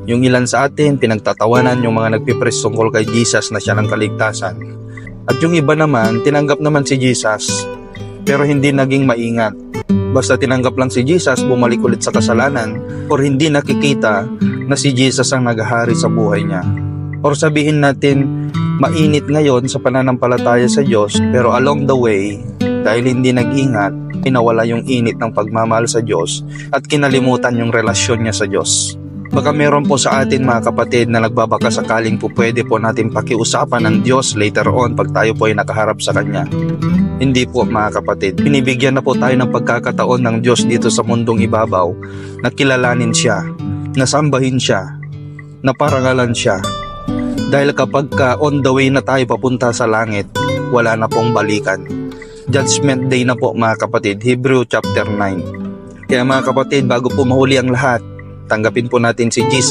Yung ilan sa atin, pinagtatawanan yung mga nagpipress tungkol kay Jesus na siya ng kaligtasan. At yung iba naman, tinanggap naman si Jesus, pero hindi naging maingat. Basta tinanggap lang si Jesus, bumalik ulit sa kasalanan, or hindi nakikita na si Jesus ang naghahari sa buhay niya. Or sabihin natin, mainit ngayon sa pananampalataya sa Diyos, pero along the way, dahil hindi nag-ingat, pinawala yung init ng pagmamahal sa Diyos at kinalimutan yung relasyon niya sa Diyos. Baka meron po sa atin mga kapatid na nagbabaka sakaling po pwede po natin pakiusapan ng Diyos later on pag tayo po ay nakaharap sa Kanya. Hindi po mga kapatid, binibigyan na po tayo ng pagkakataon ng Diyos dito sa mundong ibabaw na kilalanin Siya, na sambahin Siya, na parangalan Siya. Dahil kapag on the way na tayo papunta sa langit, wala na pong balikan. Judgment Day na po mga kapatid, Hebrew chapter 9. Kaya mga kapatid, bago po mahuli ang lahat, tanggapin po natin si Jesus